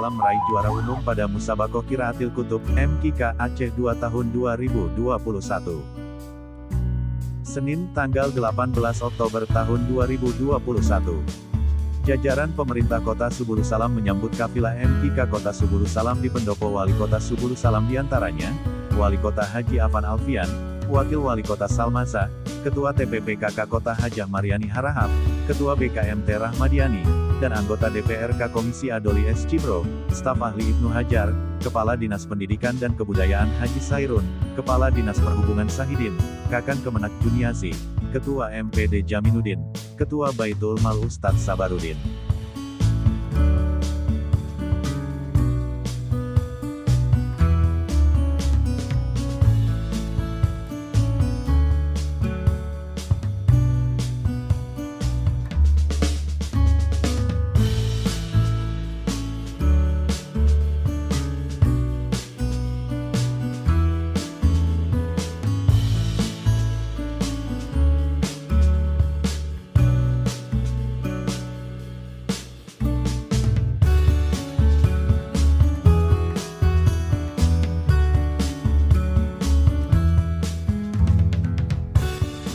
Salam meraih juara umum pada Musabakoh Qiraatil Kutub, MQK, Aceh 2 tahun 2021. Senin, tanggal 18 Oktober tahun 2021. Jajaran pemerintah Kota Subulu Salam menyambut kafilah MQK Kota Subulu Salam di pendopo Wali Kota Subulu Salam diantaranya, Wali Kota Haji Afan Alfian, Wakil Wali Kota Salmasa, Ketua TPPKK Kota Hajah Mariani Harahap, Ketua BKMT Rahmadiani, dan anggota DPRK Komisi Adoli S. Cibro, staf ahli Ibnu Hajar, Kepala Dinas Pendidikan dan Kebudayaan Haji Sairun, Kepala Dinas Perhubungan Sahidin, Kakan Kemenak Juniasi, Ketua MPD Jaminuddin, Ketua Baitul Mal Ustadz Sabarudin.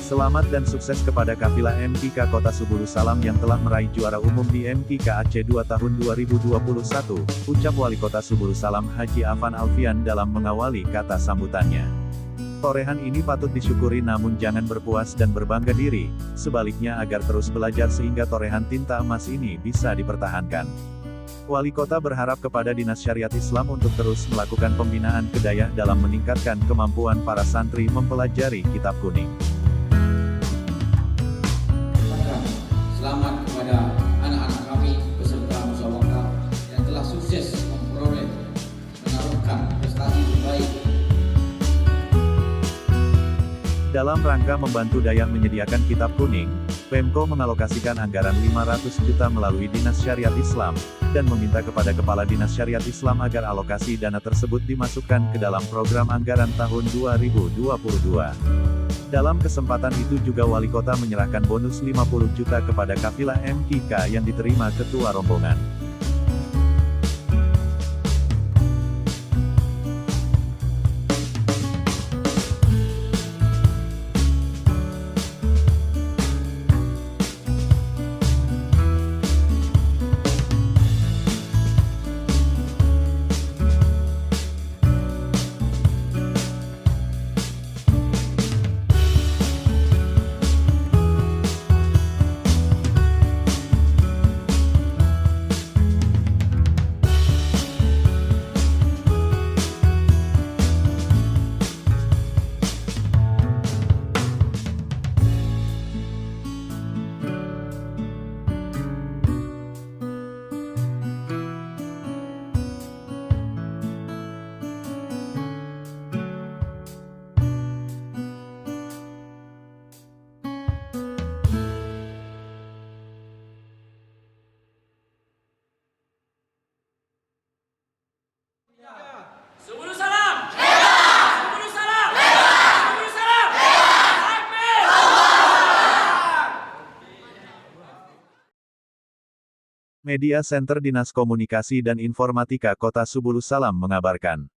Selamat dan sukses kepada kafilah MQK Kota Subulu Salam yang telah meraih juara umum di MQK Aceh 2 tahun 2021, ucap Wali Kota Subulu Salam Haji Afan Alfian dalam mengawali kata sambutannya. Torehan ini patut disyukuri namun jangan berpuas dan berbangga diri, sebaliknya agar terus belajar sehingga torehan tinta emas ini bisa dipertahankan. Wali Kota berharap kepada Dinas Syariat Islam untuk terus melakukan pembinaan kedayah dalam meningkatkan kemampuan para santri mempelajari Kitab Kuning. Selamat kepada anak-anak kami peserta musyawarah yang telah sukses memperoleh menaruhkan prestasi terbaik. Dalam rangka membantu Dayak menyediakan Kitab Kuning, Pemko mengalokasikan anggaran 500 juta melalui Dinas Syariat Islam, dan meminta kepada Kepala Dinas Syariat Islam agar alokasi dana tersebut dimasukkan ke dalam program anggaran tahun 2022. Dalam kesempatan itu juga Wali Kota menyerahkan bonus 50 juta kepada kafilah MQK yang diterima Ketua Rombongan. Subulu Salam! Subulu Salam! Subulu Salam! Takbir! Media Center Dinas Komunikasi dan Informatika Kota Subulu Salam mengabarkan.